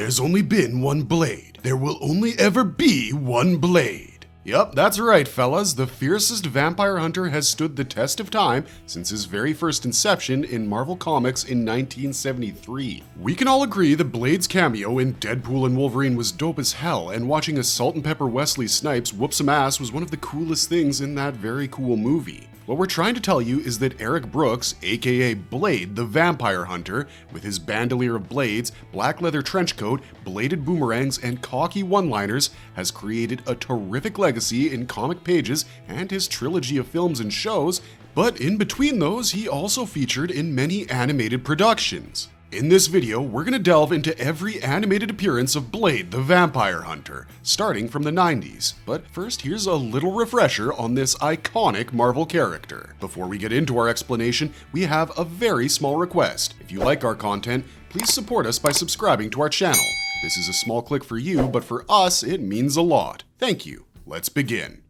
There's only been one Blade. There will only ever be one Blade. Yep, that's right, fellas. The fiercest vampire hunter has stood the test of time since his very first inception in Marvel Comics in 1973. We can all agree that Blade's cameo in Deadpool and Wolverine was dope as hell, and watching a Salt and Pepper Wesley Snipes whoop some ass was one of the coolest things in that very cool movie. What we're trying to tell you is that Eric Brooks, aka Blade the Vampire Hunter, with his bandolier of blades, black leather trench coat, bladed boomerangs, and cocky one-liners, has created a terrific legacy in comic pages and his trilogy of films and shows, but in between those, he also featured in many animated productions. In this video, we're going to delve into every animated appearance of Blade the Vampire Hunter, starting from the 90s. But first, here's a little refresher on this iconic Marvel character. Before we get into our explanation, we have a very small request. If you like our content, please support us by subscribing to our channel. This is a small click for you, but for us, it means a lot. Thank you. Let's begin.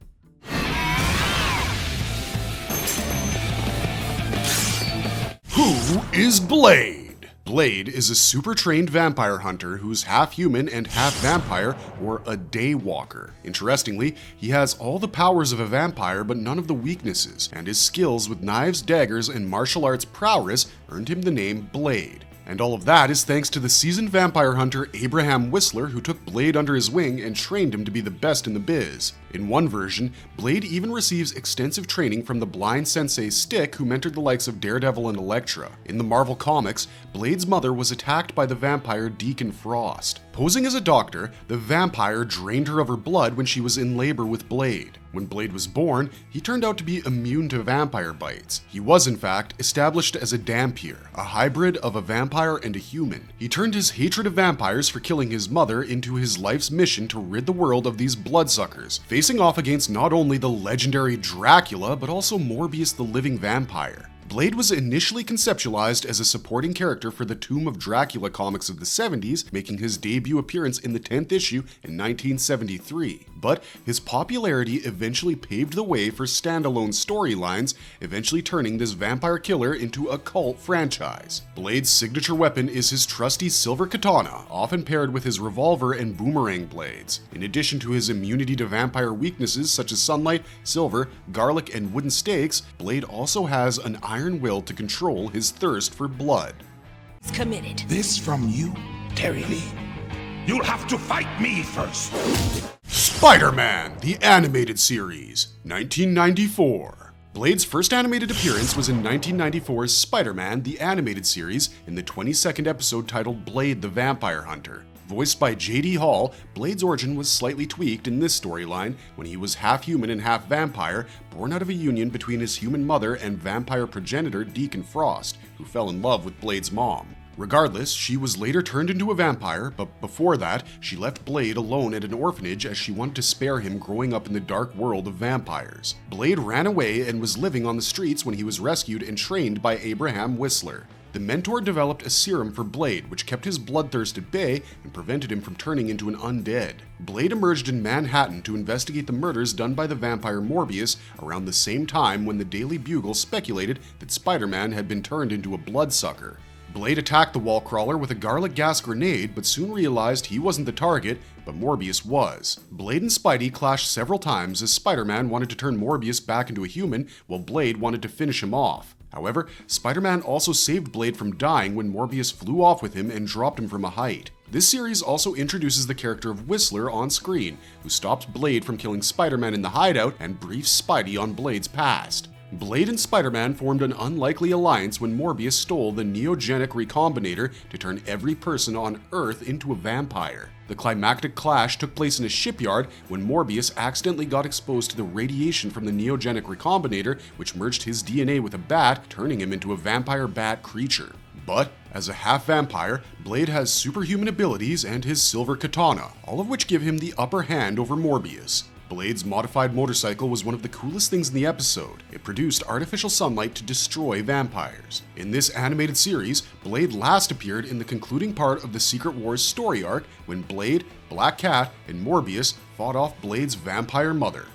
Who is Blade? Blade is a super-trained vampire hunter who's half human and half vampire, or a daywalker. Interestingly, he has all the powers of a vampire but none of the weaknesses, and his skills with knives, daggers, and martial arts prowess earned him the name Blade. And all of that is thanks to the seasoned vampire hunter Abraham Whistler, who took Blade under his wing and trained him to be the best in the biz. In one version, Blade even receives extensive training from the blind sensei Stick, who mentored the likes of Daredevil and Elektra. In the Marvel Comics, Blade's mother was attacked by the vampire Deacon Frost. Posing as a doctor, the vampire drained her of her blood when she was in labor with Blade. When Blade was born, he turned out to be immune to vampire bites. He was, in fact, established as a Dhampir, a hybrid of a vampire and a human. He turned his hatred of vampires for killing his mother into his life's mission to rid the world of these bloodsuckers, facing off against not only the legendary Dracula, but also Morbius the Living Vampire. Blade was initially conceptualized as a supporting character for the Tomb of Dracula comics of the 70s, making his debut appearance in the 10th issue in 1973. But his popularity eventually paved the way for standalone storylines, eventually turning this vampire killer into a cult franchise. Blade's signature weapon is his trusty silver katana, often paired with his revolver and boomerang blades. In addition to his immunity to vampire weaknesses such as sunlight, silver, garlic, and wooden stakes, Blade also has an iron will to control his thirst for blood. It's committed. This from you, Terry Lee? You'll have to fight me first. Spider-Man, the animated series, 1994. Blade's first animated appearance was in 1994's Spider-Man, the animated series, in the 22nd episode titled Blade the Vampire Hunter. Voiced by J.D. Hall, Blade's origin was slightly tweaked in this storyline when he was half human and half vampire, born out of a union between his human mother and vampire progenitor Deacon Frost, who fell in love with Blade's mom. Regardless, she was later turned into a vampire, but before that, she left Blade alone at an orphanage as she wanted to spare him growing up in the dark world of vampires. Blade ran away and was living on the streets when he was rescued and trained by Abraham Whistler. The mentor developed a serum for Blade, which kept his bloodthirst at bay and prevented him from turning into an undead. Blade emerged in Manhattan to investigate the murders done by the vampire Morbius around the same time when the Daily Bugle speculated that Spider-Man had been turned into a bloodsucker. Blade attacked the wall crawler with a garlic gas grenade, but soon realized he wasn't the target, but Morbius was. Blade and Spidey clashed several times as Spider-Man wanted to turn Morbius back into a human, while Blade wanted to finish him off. However, Spider-Man also saved Blade from dying when Morbius flew off with him and dropped him from a height. This series also introduces the character of Whistler on screen, who stops Blade from killing Spider-Man in the hideout and briefs Spidey on Blade's past. Blade and Spider-Man formed an unlikely alliance when Morbius stole the neogenic recombinator to turn every person on Earth into a vampire. The climactic clash took place in a shipyard when Morbius accidentally got exposed to the radiation from the neogenic recombinator, which merged his DNA with a bat, turning him into a vampire bat creature. But, as a half-vampire, Blade has superhuman abilities and his silver katana, all of which give him the upper hand over Morbius. Blade's modified motorcycle was one of the coolest things in the episode. It produced artificial sunlight to destroy vampires. In this animated series, Blade last appeared in the concluding part of the Secret Wars story arc when Blade, Black Cat, and Morbius fought off Blade's vampire mother.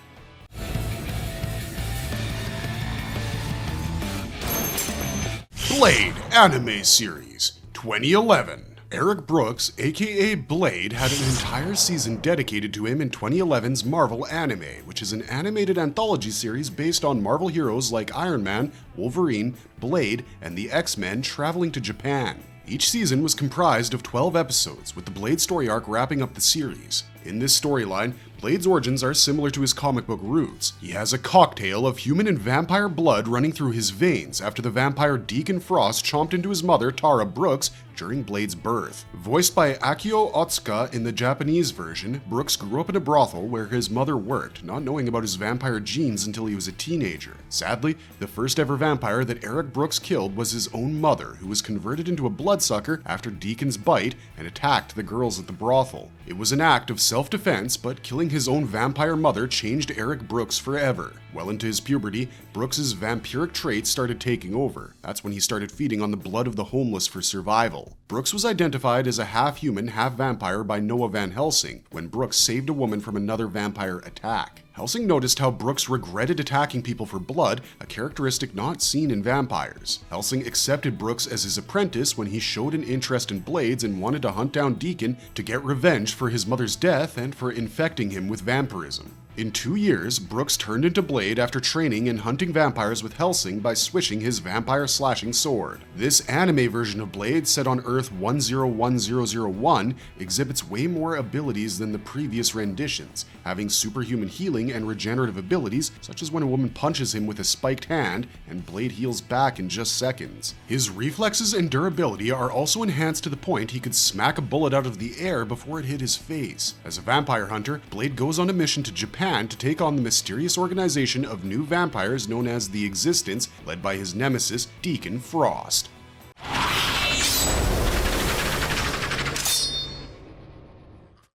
Blade Anime Series, 2011. Eric Brooks, aka Blade, had an entire season dedicated to him in 2011's Marvel Anime, which is an animated anthology series based on Marvel heroes like Iron Man, Wolverine, Blade, and the X-Men traveling to Japan. Each season was comprised of 12 episodes, with the Blade story arc wrapping up the series. In this storyline, Blade's origins are similar to his comic book roots. He has a cocktail of human and vampire blood running through his veins after the vampire Deacon Frost chomped into his mother, Tara Brooks, during Blade's birth. Voiced by Akio Otsuka in the Japanese version, Brooks grew up in a brothel where his mother worked, not knowing about his vampire genes until he was a teenager. Sadly, the first ever vampire that Eric Brooks killed was his own mother, who was converted into a bloodsucker after Deacon's bite and attacked the girls at the brothel. It was an act of self-defense, but killing his own vampire mother changed Eric Brooks forever. Well into his puberty, Brooks's vampiric traits started taking over. That's when he started feeding on the blood of the homeless for survival. Brooks was identified as a half-human, half-vampire by Noah Van Helsing when Brooks saved a woman from another vampire attack. Helsing noticed how Brooks regretted attacking people for blood, a characteristic not seen in vampires. Helsing accepted Brooks as his apprentice when he showed an interest in blades and wanted to hunt down Deacon to get revenge for his mother's death and for infecting him with vampirism. In 2 years, Brooks turned into Blade after training and hunting vampires with Helsing by switching his vampire slashing sword. This anime version of Blade, set on Earth 101001, exhibits way more abilities than the previous renditions, having superhuman healing and regenerative abilities, such as when a woman punches him with a spiked hand and Blade heals back in just seconds. His reflexes and durability are also enhanced to the point he could smack a bullet out of the air before it hit his face. As a vampire hunter, Blade goes on a mission to Japan to take on the mysterious organization of new vampires known as the Existence, led by his nemesis, Deacon Frost.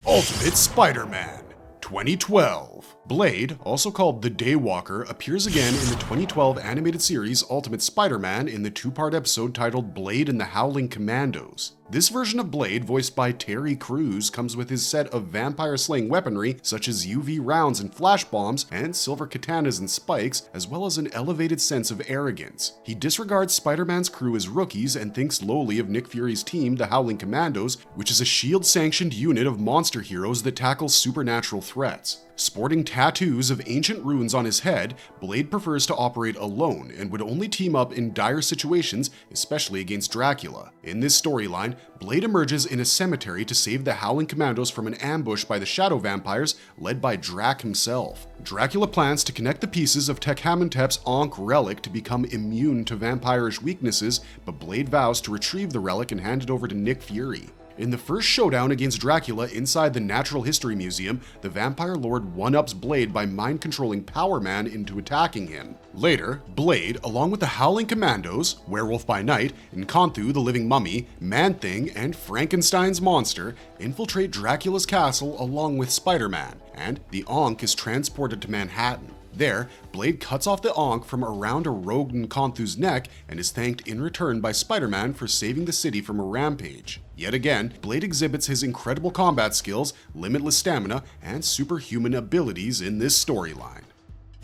Ultimate Spider-Man 2012. Blade, also called the Daywalker, appears again in the 2012 animated series Ultimate Spider-Man in the 2-part episode titled Blade and the Howling Commandos. This version of Blade, voiced by Terry Crews, comes with his set of vampire-slaying weaponry such as UV rounds and flash bombs and silver katanas and spikes, as well as an elevated sense of arrogance. He disregards Spider-Man's crew as rookies and thinks lowly of Nick Fury's team, the Howling Commandos, which is a SHIELD-sanctioned unit of monster heroes that tackles supernatural threats. Sporting tattoos of ancient runes on his head, Blade prefers to operate alone and would only team up in dire situations, especially against Dracula. In this storyline, Blade emerges in a cemetery to save the Howling Commandos from an ambush by the Shadow Vampires, led by Drac himself. Dracula plans to connect the pieces of Tekhamenhotep's Ankh relic to become immune to vampirish weaknesses, but Blade vows to retrieve the relic and hand it over to Nick Fury. In the first showdown against Dracula inside the Natural History Museum, the Vampire Lord one-ups Blade by mind-controlling Power Man into attacking him. Later, Blade, along with the Howling Commandos, Werewolf by Night, Nkanthu the Living Mummy, Man-Thing, and Frankenstein's monster, infiltrate Dracula's castle along with Spider-Man, and the Ankh is transported to Manhattan. There, Blade cuts off the Ankh from around a rogue Nkanthu's neck and is thanked in return by Spider-Man for saving the city from a rampage. Yet again, Blade exhibits his incredible combat skills, limitless stamina, and superhuman abilities in this storyline.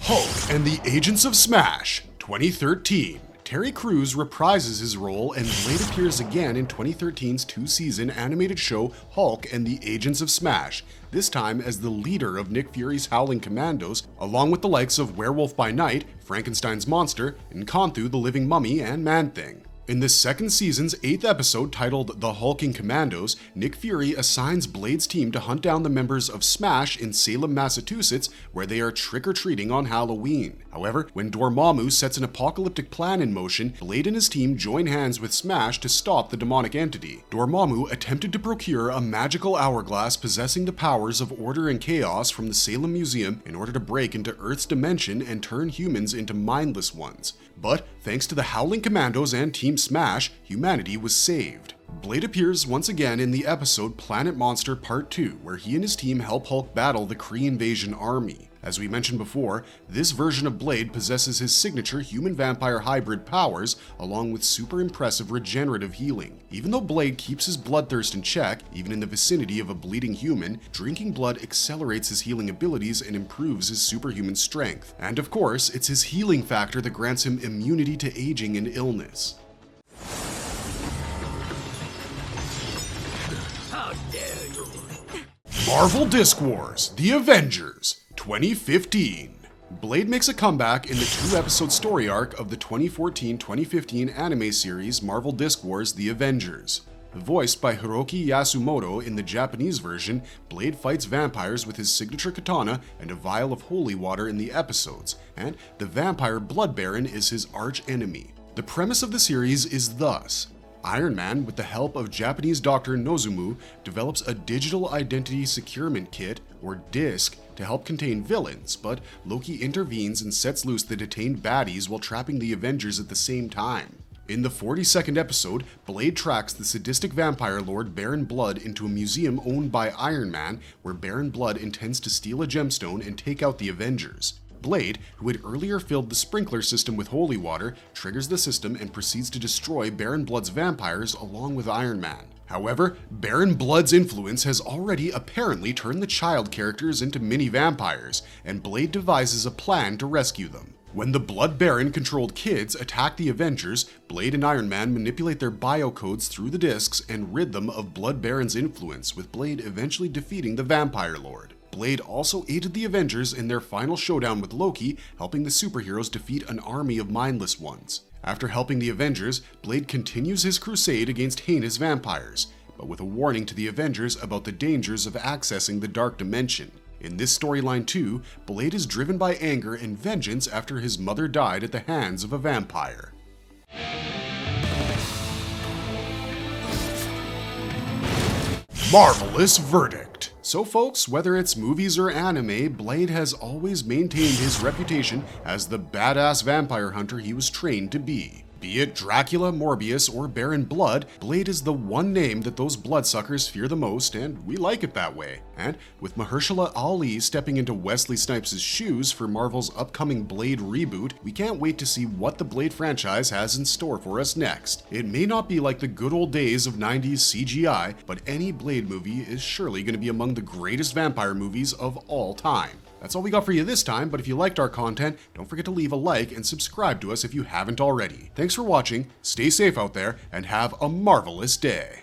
Hulk and the Agents of Smash 2013. Terry Crews reprises his role and Blade appears again in 2013's 2-season animated show Hulk and the Agents of Smash, this time as the leader of Nick Fury's Howling Commandos, along with the likes of Werewolf by Night, Frankenstein's monster, Nkanthu the Living Mummy, and Man-Thing. In this second season's 8th episode titled The Hulking Commandos, Nick Fury assigns Blade's team to hunt down the members of Smash in Salem, Massachusetts, where they are trick-or-treating on Halloween. However, when Dormammu sets an apocalyptic plan in motion, Blade and his team join hands with Smash to stop the demonic entity. Dormammu attempted to procure a magical hourglass possessing the powers of order and chaos from the Salem Museum in order to break into Earth's dimension and turn humans into mindless ones. But, thanks to the Howling Commandos and Team Smash, humanity was saved. Blade appears once again in the episode Planet Monster Part 2, where he and his team help Hulk battle the Kree Invasion army. As we mentioned before, this version of Blade possesses his signature human-vampire hybrid powers, along with super impressive regenerative healing. Even though Blade keeps his bloodthirst in check, even in the vicinity of a bleeding human, drinking blood accelerates his healing abilities and improves his superhuman strength. And of course, it's his healing factor that grants him immunity to aging and illness. How dare you? Marvel Disc Wars: The Avengers, 2015. Blade makes a comeback in the 2-episode story arc of the 2014-2015 anime series Marvel Disc Wars: The Avengers. Voiced by Hiroki Yasumoto in the Japanese version, Blade fights vampires with his signature katana and a vial of holy water in the episodes, and the vampire Blood Baron is his arch-enemy. The premise of the series is thus: Iron Man, with the help of Japanese doctor Nozumu, develops a digital identity securement kit, or DISC, to help contain villains, but Loki intervenes and sets loose the detained baddies while trapping the Avengers at the same time. In the 42nd episode, Blade tracks the sadistic vampire lord Baron Blood into a museum owned by Iron Man, where Baron Blood intends to steal a gemstone and take out the Avengers. Blade, who had earlier filled the sprinkler system with holy water, triggers the system and proceeds to destroy Baron Blood's vampires along with Iron Man. However, Baron Blood's influence has already apparently turned the child characters into mini-vampires, and Blade devises a plan to rescue them. When the Blood Baron-controlled kids attack the Avengers, Blade and Iron Man manipulate their biocodes through the discs and rid them of Blood Baron's influence, with Blade eventually defeating the Vampire Lord. Blade also aided the Avengers in their final showdown with Loki, helping the superheroes defeat an army of mindless ones. After helping the Avengers, Blade continues his crusade against heinous vampires, but with a warning to the Avengers about the dangers of accessing the Dark Dimension. In this storyline too, Blade is driven by anger and vengeance after his mother died at the hands of a vampire. Marvelous verdict. So folks, whether it's movies or anime, Blade has always maintained his reputation as the badass vampire hunter he was trained to be. Be it Dracula, Morbius, or Baron Blood, Blade is the one name that those bloodsuckers fear the most, and we like it that way. And with Mahershala Ali stepping into Wesley Snipes' shoes for Marvel's upcoming Blade reboot, we can't wait to see what the Blade franchise has in store for us next. It may not be like the good old days of 90s CGI, but any Blade movie is surely going to be among the greatest vampire movies of all time. That's all we got for you this time, but if you liked our content, don't forget to leave a like and subscribe to us if you haven't already. Thanks for watching, stay safe out there, and have a marvelous day.